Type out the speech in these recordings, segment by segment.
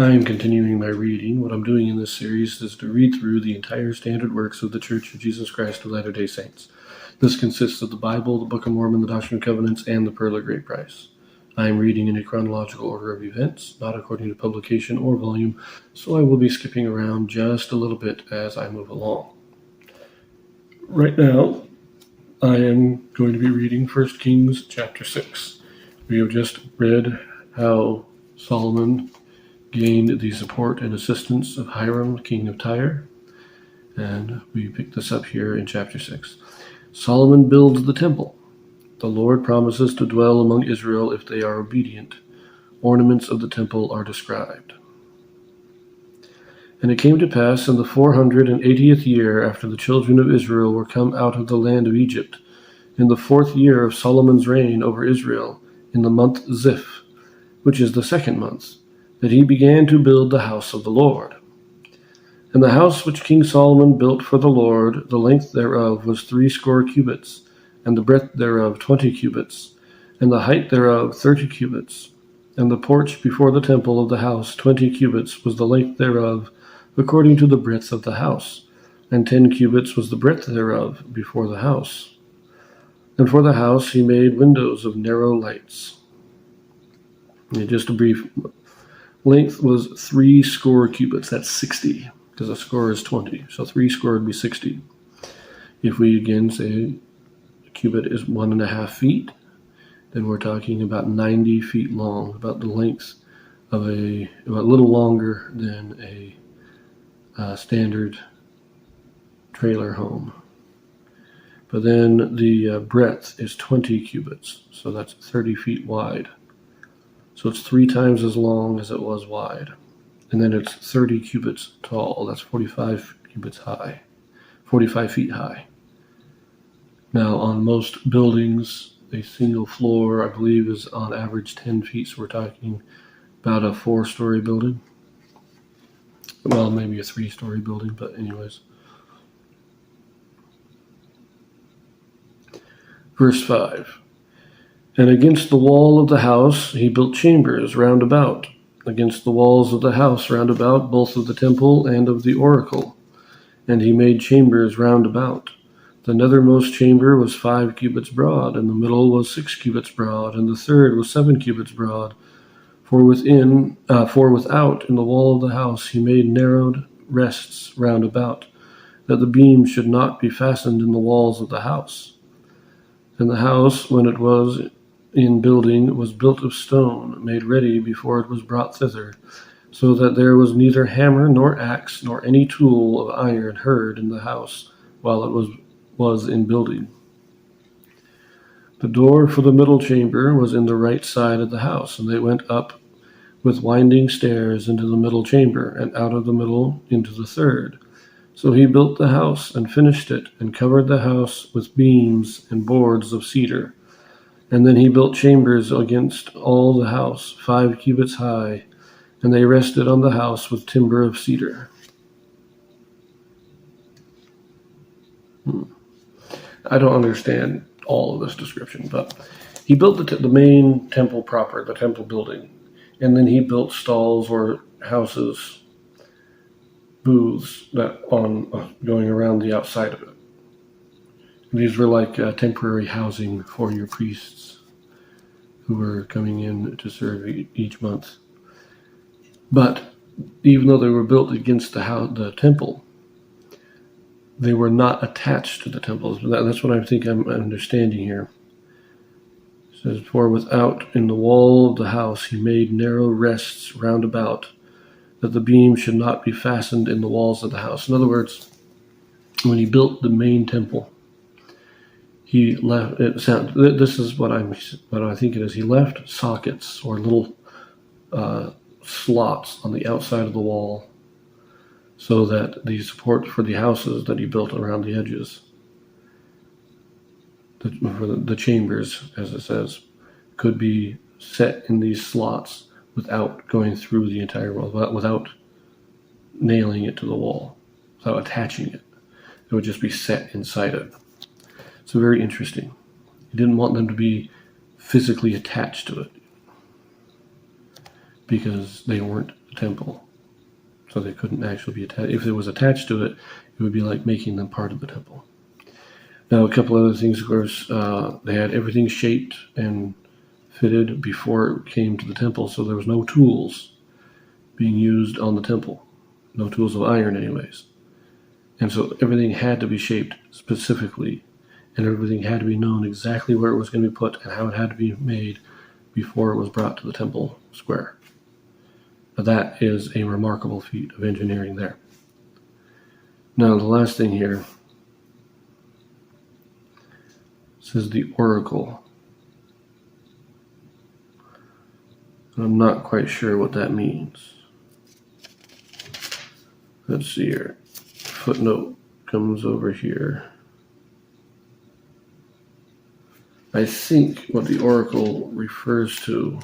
I am continuing my reading. What I'm doing in this series is to read through the entire standard works of the Church of Jesus Christ of Latter-day Saints. This consists of the Bible, the Book of Mormon, the Doctrine and Covenants, and the Pearl of Great Price. I am reading in a chronological order of events, not according to publication or volume, so I will be skipping around just a little bit as I move along. Right now, I am going to be reading 1 Kings chapter 6. We have just read how Solomon gained the support and assistance of Hiram, king of Tyre, and we pick this up here in chapter 6. Solomon builds the temple. The Lord promises to dwell among Israel if they are obedient. Ornaments of the temple are described. And it came to pass in the 480th year after the children of Israel were come out of the land of Egypt, in the 4th year of Solomon's reign over Israel, in the month Ziph, which is the 2nd month, that he began to build the house of the Lord. And the house which King Solomon built for the Lord, the length thereof was 80 cubits, and the breadth thereof 20 cubits, and the height thereof 30 cubits. And the porch before the temple of the house 20 cubits was the length thereof, according to the breadth of the house, and 10 cubits was the breadth thereof before the house. And for the house he made windows of narrow lights. And just a brief length was 80 cubits. That's 60, because a score is 20. So 80 would be 60. If we again say a cubit is 1.5 feet, then we're talking about 90 feet long, about the length of a little longer than a standard trailer home. But then the breadth is 20 cubits, so that's 30 feet wide. So it's 3 times as long as it was wide. And then it's 30 cubits tall. That's 45 cubits high, 45 feet high. Now, on most buildings, a single floor, I believe, is on average 10 feet. So we're talking about a 4-story building. Well, maybe a 3-story building, but anyways. Verse 5. And against the wall of the house he built chambers round about, against the walls of the house round about, both of the temple and of the oracle. And he made chambers round about. The nethermost chamber was 5 cubits broad, and the middle was 6 cubits broad, and the third was 7 cubits broad. For without in the wall of the house he made narrowed rests round about, that the beam should not be fastened in the walls of the house. And the house, when it was in building, was built of stone, made ready before it was brought thither, so that there was neither hammer nor axe nor any tool of iron heard in the house while it was in building. The door for the middle chamber was in the right side of the house, and they went up with winding stairs into the middle chamber, and out of the middle into the third. So he built the house and finished it, and covered the house with beams and boards of cedar. And then he built chambers against all the house, 5 cubits high, and they rested on the house with timber of cedar. I don't understand all of this description, but he built the main temple proper, the temple building, and then he built stalls or houses, booths that going around the outside of it. These were like temporary housing for your priests who were coming in to serve each month. But even though they were built against the temple, they were not attached to the temples. That's what I think I'm understanding here. It says, for without in the wall of the house he made narrow rests round about, that the beam should not be fastened in the walls of the house. In other words, when he built the main temple, he left. This is what I think it is. He left sockets or little slots on the outside of the wall, so that the support for the houses that he built around the edges, for the chambers, as it says, could be set in these slots without going through the entire wall, without nailing it to the wall, without attaching it. It would just be set inside it. So very interesting. He didn't want them to be physically attached to it. because they weren't a temple. So they couldn't actually be attached. If it was attached to it, it would be like making them part of the temple. Now, a couple other things, of course, they had everything shaped and fitted before it came to the temple, so there was no tools being used on the temple. No tools of iron, anyways. And so everything had to be shaped specifically, and everything had to be known exactly where it was going to be put and how it had to be made before it was brought to the temple square. Now, that is a remarkable feat of engineering there. Now, the last thing here says the oracle. I'm not quite sure what that means. Let's see here. Footnote comes over here. I think what the oracle refers to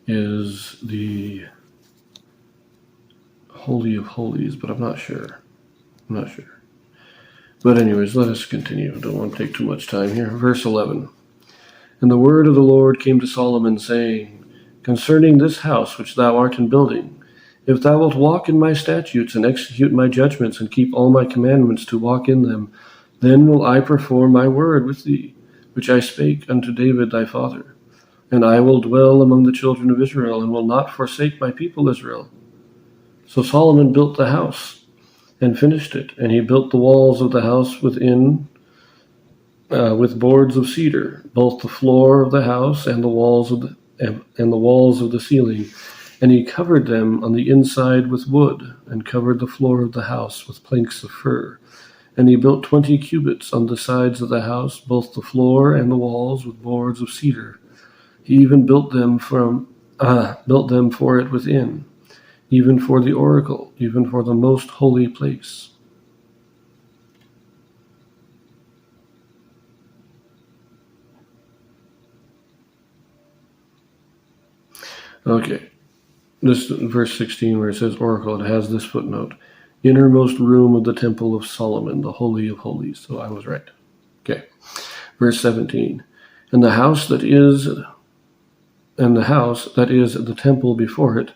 is the Holy of Holies, but I'm not sure. But anyways, let us continue. I don't want to take too much time here. Verse 11. And the word of the Lord came to Solomon, saying, Concerning this house which thou art in building, if thou wilt walk in my statutes, and execute my judgments, and keep all my commandments to walk in them, then will I perform my word with thee, which I spake unto David thy father. And I will dwell among the children of Israel, and will not forsake my people Israel. So Solomon built the house, and finished it, and he built the walls of the house within, with boards of cedar, both the floor of the house and the walls of the ceiling. And he covered them on the inside with wood, and covered the floor of the house with planks of fir. And he built 20 cubits on the sides of the house, both the floor and the walls with boards of cedar. He even built them for it within, even for the oracle, even for the most holy place. Okay, this verse 16 where it says oracle, it has this footnote. Innermost room of the temple of Solomon, the Holy of Holies. So I was right. Okay, verse 17. And the house that is the temple before it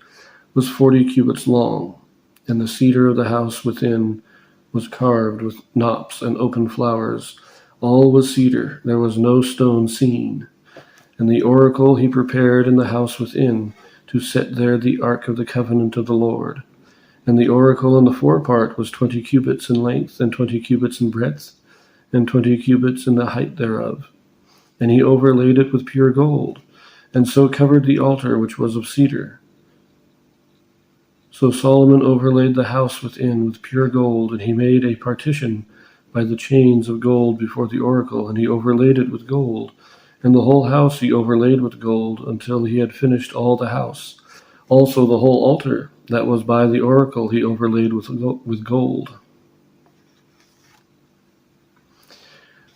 was 40 cubits long, and the cedar of the house within was carved with knops and open flowers. All was cedar, there was no stone seen. And the oracle he prepared in the house within, to set there the ark of the covenant of the Lord. And the oracle in the forepart was 20 cubits in length, and 20 cubits in breadth, and 20 cubits in the height thereof. And he overlaid it with pure gold, and so covered the altar which was of cedar. So Solomon overlaid the house within with pure gold, and he made a partition by the chains of gold before the oracle, and he overlaid it with gold. And the whole house he overlaid with gold, until he had finished all the house. Also the whole altar that was by the oracle he overlaid with gold.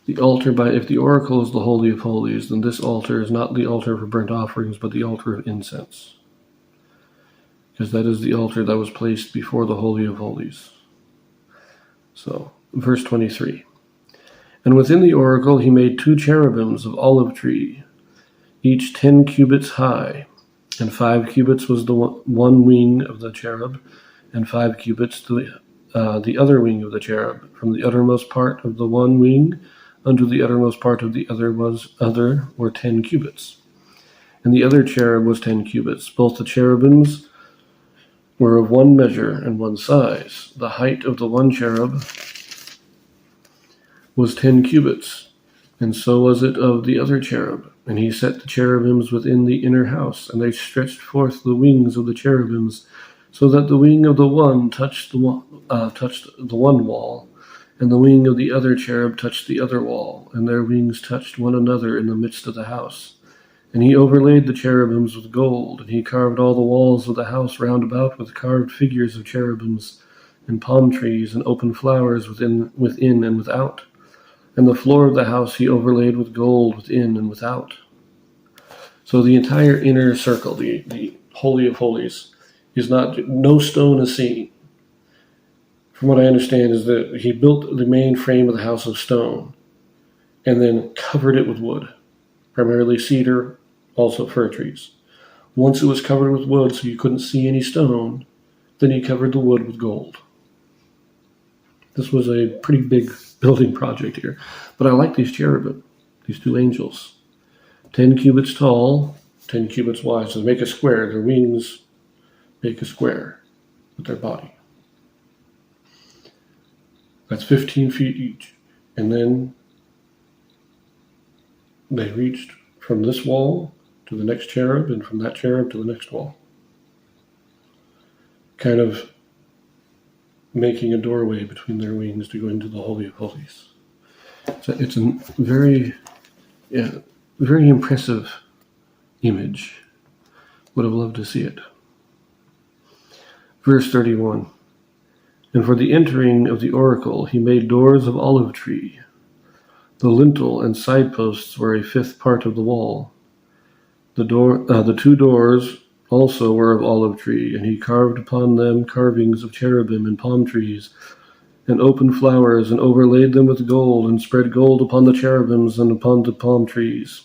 The altar if the oracle is the Holy of Holies, then this altar is not the altar for burnt offerings, but the altar of incense. Because that is the altar that was placed before the Holy of Holies. So, verse 23. And within the oracle he made 2 cherubims of olive tree, each 10 cubits high, and 5 cubits was the one wing of the cherub, and 5 cubits the other wing of the cherub. From the uttermost part of the one wing unto the uttermost part of the other were 10 cubits. And the other cherub was 10 cubits. Both the cherubims were of one measure and one size. The height of the one cherub was 10 cubits, and so was it of the other cherub. And he set the cherubims within the inner house, and they stretched forth the wings of the cherubims, so that the wing of the one touched the one wall, and the wing of the other cherub touched the other wall, and their wings touched one another in the midst of the house. And he overlaid the cherubims with gold, and he carved all the walls of the house round about with carved figures of cherubims, and palm trees, and open flowers within and without. And the floor of the house he overlaid with gold within and without. So the entire inner circle, the Holy of Holies, no stone is seen. From what I understand is that he built the main frame of the house of stone, and then covered it with wood, primarily cedar, also fir trees. Once it was covered with wood so you couldn't see any stone, then he covered the wood with gold. This was a pretty big building project here. But I like these cherubim, these two angels. 10 cubits tall, 10 cubits wide. So they make a square. Their wings make a square with their body. That's 15 feet each. And then they reached from this wall to the next cherub, and from that cherub to the next wall. Kind of making a doorway between their wings to go into the Holy of Holies. So it's a very impressive image. Would have loved to see it. Verse 31. And for the entering of the oracle, he made doors of olive tree. The lintel and side posts were a fifth part of the wall. The two doors also were of olive tree, and he carved upon them carvings of cherubim and palm trees, and open flowers, and overlaid them with gold, and spread gold upon the cherubims and upon the palm trees.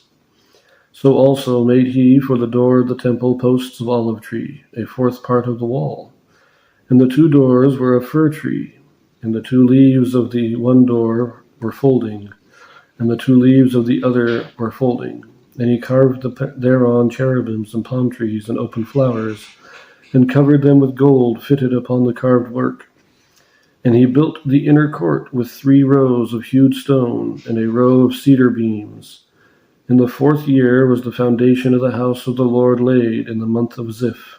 So also made he for the door of the temple posts of olive tree, a fourth part of the wall. And the two doors were of fir tree, and the two leaves of the one door were folding, and the two leaves of the other were folding. And he carved thereon cherubims and palm trees and open flowers, and covered them with gold fitted upon the carved work. And he built the inner court with 3 rows of hewed stone, and a row of cedar beams. In the 4th year was the foundation of the house of the Lord laid, in the month of Ziph.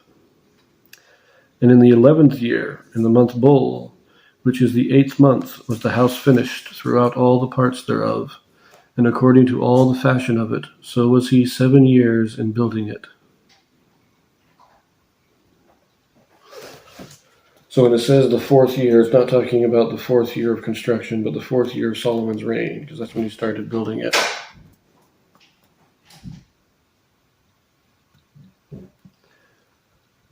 And in the 11th year, in the month Bul, which is the 8th month, was the house finished throughout all the parts thereof. And according to all the fashion of it, so was he 7 years in building it. So when it says the 4th year, it's not talking about the 4th year of construction, but the 4th year of Solomon's reign, because that's when he started building it.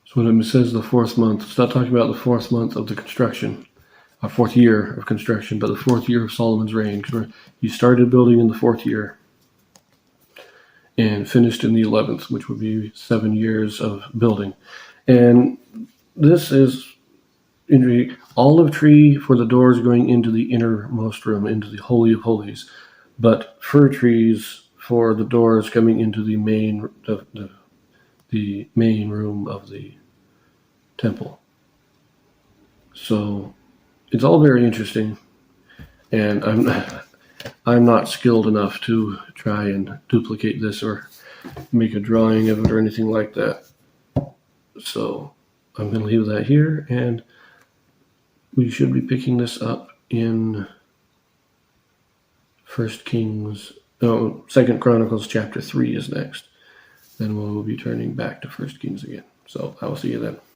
So when it says the 4th month, it's not talking about the 4th month of the construction, a 4th year of construction, but the 4th year of Solomon's reign. He started building in the 4th year and finished in the 11th, which would be 7 years of building. And this is olive tree for the doors going into the innermost room, into the Holy of Holies, but fir trees for the doors coming into the main room of the temple. So it's all very interesting, and I'm not skilled enough to try and duplicate this or make a drawing of it or anything like that. So I'm going to leave that here, and we should be picking this up in 2 Chronicles chapter 3 is next. Then we'll be turning back to 1 Kings again. So I will see you then.